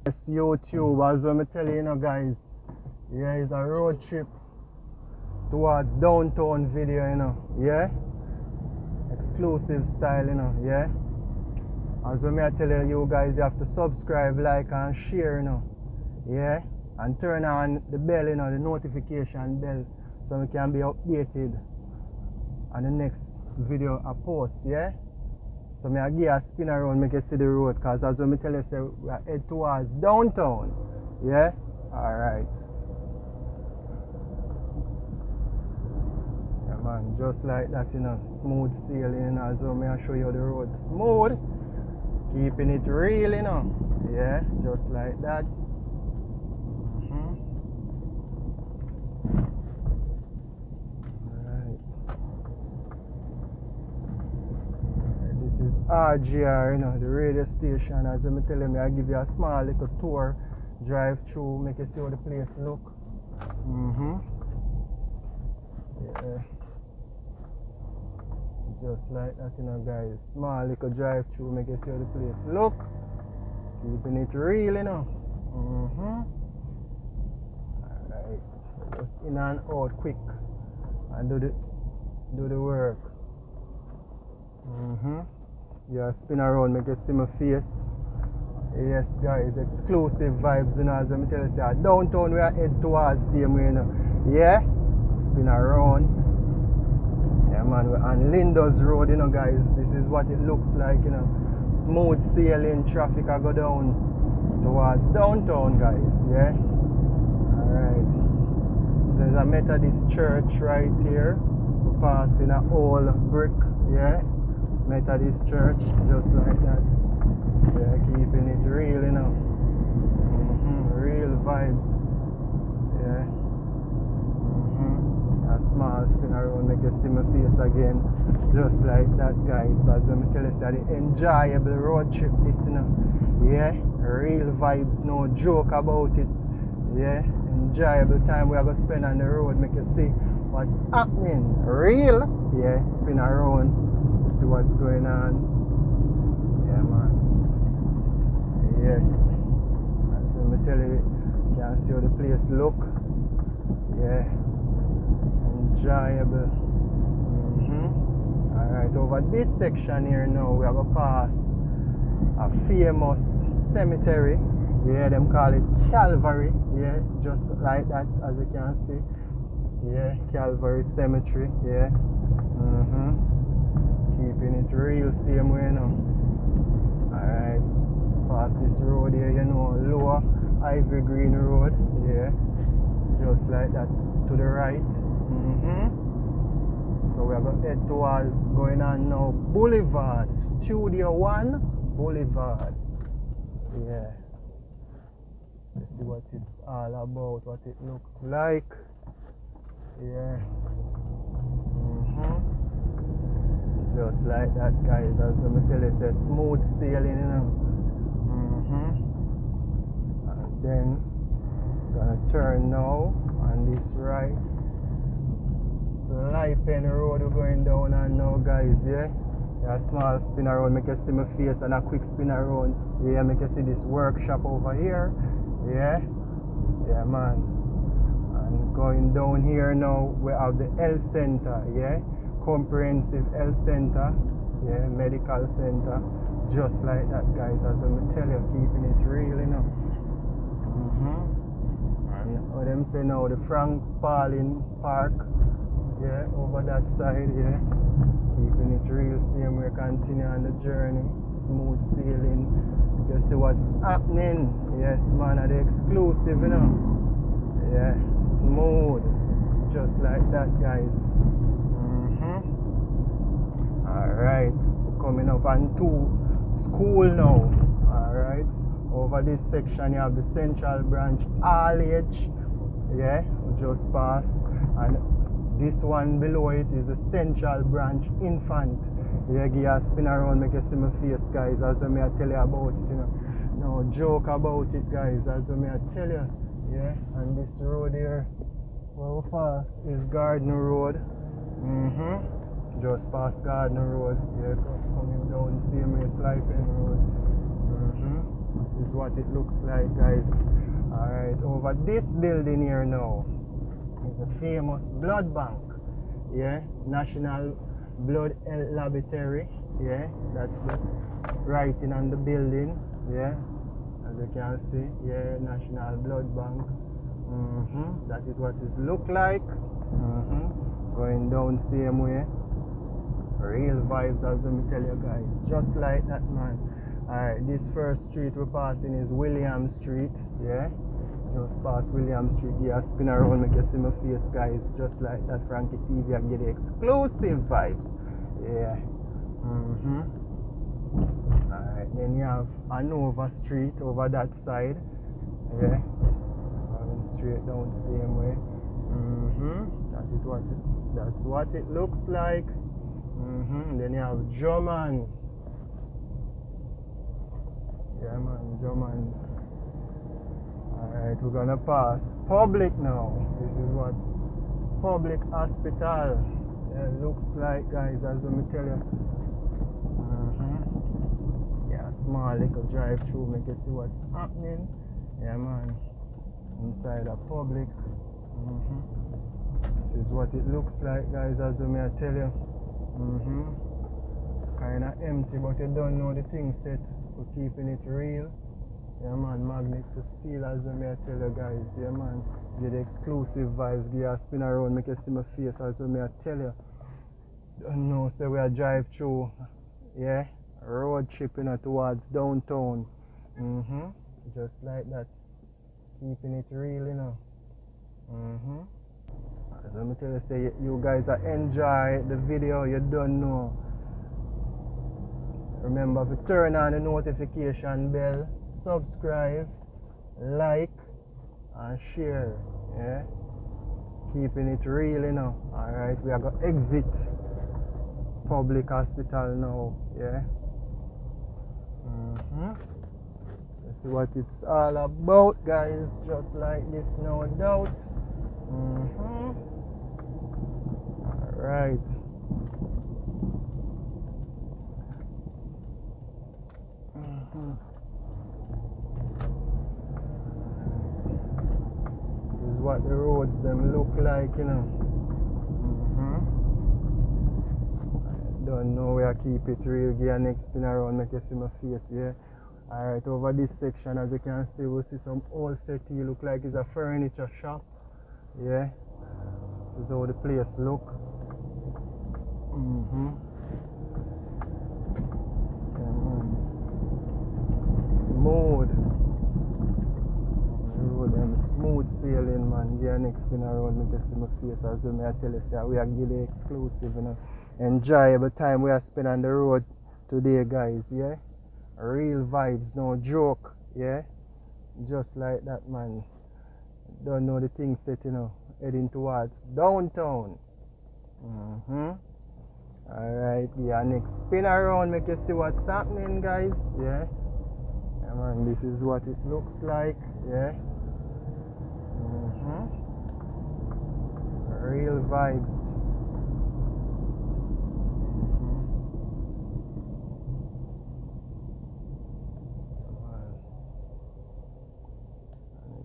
Yes, YouTube, as I'm telling you, guys, yeah, it's a road trip towards downtown video, yeah, exclusive style, yeah. As I'm telling you guys, you have to subscribe, like, and share, yeah, and turn on the bell, the notification bell, so we can be updated on the next video I post, yeah. So I give a spin around, make you see the road, because as I tell you, say, we are head towards downtown. Yeah? Alright. Yeah man, just like that, smooth sailing, as I show you the road. Smooth. Keeping it real, Yeah, just like that. This is RGR, the radio station. As I'm telling me, I give you a small little tour, drive through, make you see how the place look. Yeah. Just like that, guys. Small little drive through, make you see how the place look. Keeping it real, Alright. Just in and out quick and do the work. Yeah, spin around, make you see my face. Yes, guys, exclusive vibes, as I'm telling you, downtown we are head towards same way, Yeah, spin around. Yeah, man, we're on Linda's Road, guys. This is what it looks like, Smooth sailing, traffic I go down towards downtown, guys. Yeah. Alright. So there's a Methodist church right here. We're passing a old brick, yeah. Methodist church, just like that. Yeah, keeping it real, Real vibes. Yeah. A small spin around, make you see my face again. Just like that, guys. As I'm telling you, the enjoyable road trip, this, Yeah. Real vibes, no joke about it. Yeah. Enjoyable time we are going to spend on the road, make you see what's happening. Real. Yeah. Spin around. See what's going on. Yeah, man. Yes. As I'm telling you, you can see how the place look. Yeah. Enjoyable. Alright, over this section here now, we have a pass a famous cemetery. Yeah, them call it Calvary. Yeah, just like that, as you can see. Yeah, Calvary Cemetery. Yeah. Keeping it real same way, Alright. Past this road here, Lower Ivy Green Road. Yeah. Just like that. To the right. So we are going to head towards going on now Boulevard. Studio 1 Boulevard. Yeah. Let's see what it's all about, what it looks like. Yeah. Just like that, guys. As I tell you, it's smooth sailing, And then gonna turn now on this right. Slipen road we're going down on now, guys. Yeah. A small spin around, make you see my face, and a quick spin around. Yeah, make you see this workshop over here. Yeah. Yeah, man. And going down here now, we have the health center. Yeah. Comprehensive health center, yeah, medical center, just like that, guys. As I'm tell you, keeping it real, And what them say now, the Frank Spalding Park, yeah, over that side, yeah, keeping it real. Same way, continue on the journey, smooth sailing. You see what's happening? Yes, man, the exclusive, yeah, smooth, just like that, guys. Alright, coming up on to school now. Alright, over this section you have the Central Branch All Age. Yeah, we just pass. And this one below it is the Central Branch Infant. Yeah, give a spin around, make you see my face, guys, as I tell you about it, No joke about it, guys, as I tell you. Yeah, and this road here, where we pass, is Garden Road. Just past Gardner Road, yeah, coming down the same way, Slipen Road. This is what it looks like, guys. Alright, over this building here now is a famous blood bank. Yeah, National Blood Health Laboratory. Yeah, that's the writing on the building. Yeah, as you can see. Yeah, National Blood Bank. That is what it look like. Going down same way. Real vibes, as let me tell you guys. Just like that, man. Alright, this first street we're passing is William Street. Yeah, just past William Street. Yeah, spin around, make you see my face, guys. Just like that, Frankie TV. I get the exclusive vibes. Yeah. Alright, then you have Anova Street over that side. Yeah, going straight down same way. That's what it looks like. Then you have German. Yeah, man, German. Alright, we're gonna pass Public now. This is what Public Hospital looks like, guys, as let me tell you. Yeah, small little drive through, make you see what's happening. Yeah, man, inside a Public. This is what it looks like, guys, as may I tell you. Kinda empty, but you don't know the thing set. We're keeping it real. Yeah, man, magnet to steel, as may I tell you, guys. Yeah, man, get the exclusive vibes. Give you a spin around, make you see my face, as may I tell you. Don't know, so we are drive through. Yeah, road trip, you know, towards downtown. Just like that, keeping it real, you know. So let me tell you, say you guys are enjoy the video. You don't know, remember to turn on the notification bell, subscribe, like and share. Yeah, keeping it real, you know. Alright, we are going to exit Public Hospital now. Yeah. Let's see what it's all about, guys. Just like this, no doubt. Alright. This is what the roads them look like, you know. I don't know where I keep it real. Give a next spin around, make you see my face, yeah. Alright, over this section, as you can see, we see some old settee. Look like it's a furniture shop. Yeah. This is how the place look. Smooth. The road them smooth sailing, man. Give a next spin around, make you see my face. As well, I tell you, say, we are giving exclusive, you know. Enjoyable time we are spending on the road today, guys. Yeah. Real vibes, no joke. Yeah. Just like that, man. Don't know the thing set, you know. Heading towards downtown. Alright, yeah, next spin around, make you see what's happening, guys. Yeah. Yeah, man, this is what it looks like. Yeah. Real vibes.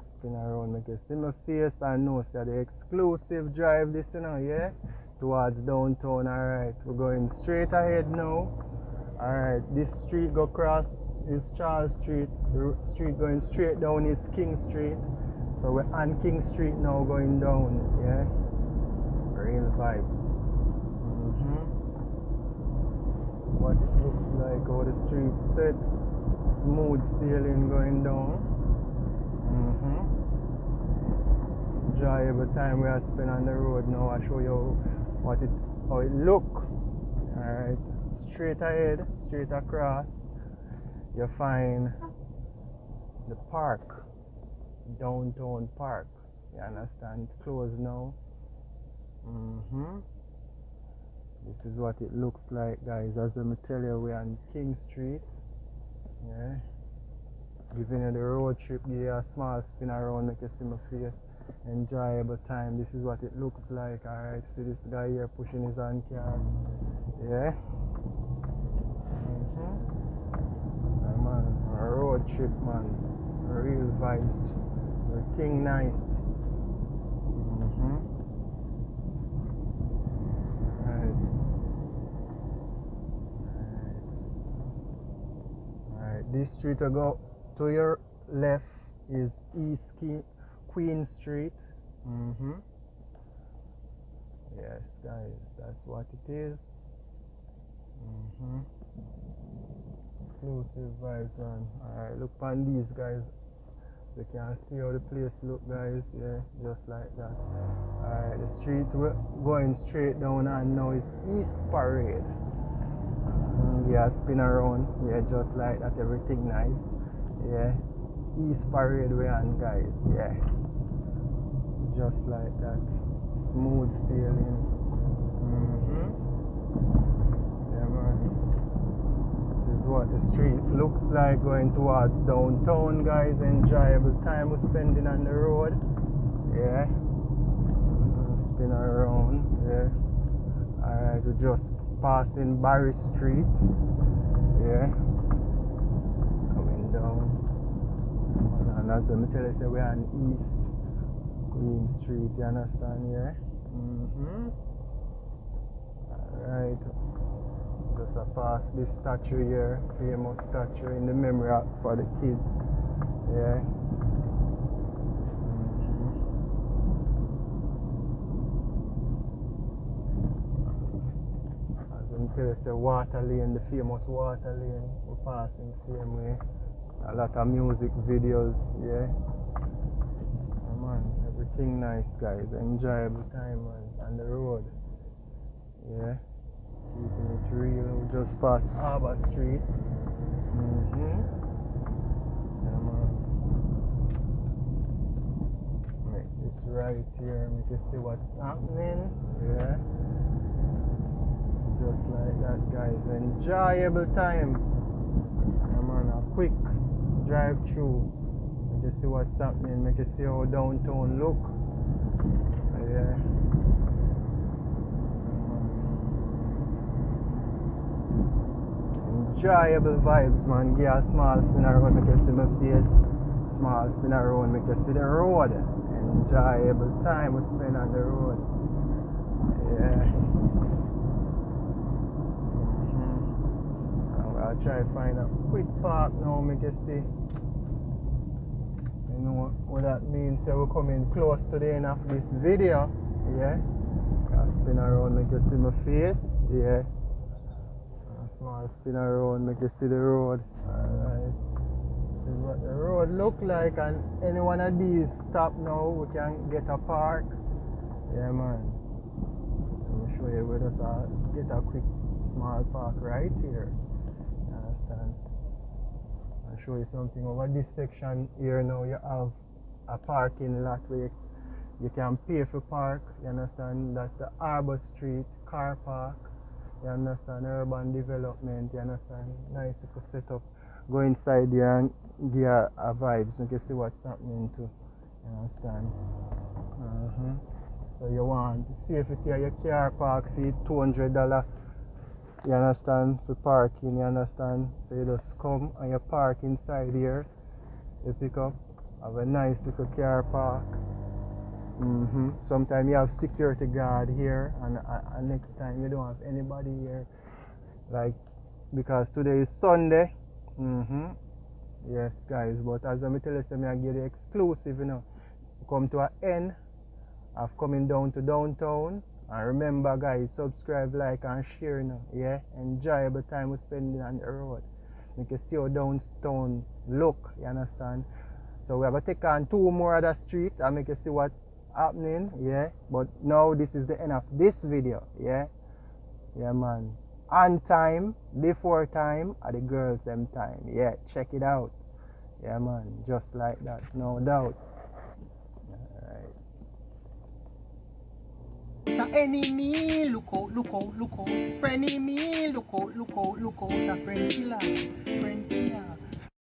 Spin around, make you see my face and know say the exclusive drive this, you know, yeah, towards downtown. Alright, we're going straight ahead now. Alright, this street go across is Charles Street. The street going straight down is King Street. So we're on King Street now, going down. Yeah, real vibes. What it looks like, how the street set, smooth sailing going down. Enjoyable time we are spending on the road now. I show you how it look. Alright, straight ahead, straight across, you find the park, downtown park. You understand? It's closed now. This is what it looks like, guys. As let me tell you, we're on King Street. Yeah. Giving you the road trip, give you a small spin around, make you see my face. Enjoyable time. This is what it looks like. Alright, see this guy here pushing his own car. Yeah. Man. A road trip, man. Real vibes. Everything nice. Right. Alright. This street will go to your left is East Queen Street. Yes, guys, that's what it is. Exclusive vibes, man. Alright, look on these guys. You can see how the place look, guys. Yeah, just like that. Alright, the street we're going straight down and now is East Parade. Yeah, spin around. Yeah, just like that. Everything nice. Yeah, East Parade we on, guys. Yeah, just like that. Smooth sailing. Yeah, man. This is what the street looks like going towards downtown, guys. Enjoyable time we're spending on the road. Yeah. Spin around. Yeah. Alright, we're just passing Barry Street. Yeah. Coming down. And that's what I tell you, say we're on East Queen Street, you understand? Yeah. Alright. Just a pass this statue here, famous statue in the memory for the kids. Yeah. As we tell you, say water lane, the famous water lane, we're passing the same way. A lot of music videos, yeah. Man, everything nice, guys. Enjoyable time, man, on the road. Yeah, keeping it real. We just passed Harbour Street. Yeah, man. Make this right here. Make you see what's happening. Yeah, just like that, guys. Enjoyable time. Yeah, man. A quick drive through. Make you see what's happening, make you see how downtown look. Yeah. Enjoyable vibes, man. Give a small spin around, make you see my face. Small spin around, make you see the road. Enjoyable time we spend on the road. Yeah. I'll try to find a quick park now, make you see. You know what that means? So we're coming close to the end of this video. Yeah. I'll spin around, make you see my face. Yeah. A small spin around, make you see the road. Alright. This is what the road look like, and any one of these stop now, we can get a park. Yeah, man. Let me show you where just get a quick small park right here. You understand? Show you something over this section here. Now you have a parking lot where you can pay for park, you understand? That's the Harbour Street car park, you understand? Urban development, you understand? Nice to set up. Go inside there and give a vibes, so you can see what's happening too, you understand? So you want to safety of your car park, see $200, you understand, for parking, you understand? So you just come and you park inside here, you pick up, have a nice little car park. Sometimes you have security guard here, and next time you don't have anybody here, like, because today is Sunday. Yes, guys, but as I tell you, I get the exclusive, you know. Come to an end of coming down to downtown. And remember, guys, subscribe, like, and share, you know. Yeah, enjoyable time we're spending on the road. You can see how downtown look, you understand? So we have to take on 2 more of the street and make you see what's happening, yeah. But now this is the end of this video, yeah. Yeah, man. On time, before time, at the girls them time. Yeah, check it out. Yeah, man, just like that, no doubt. The enemy, look out, look out, look out. Frenemy, look out, look out, look out. A friend killer, friend killer.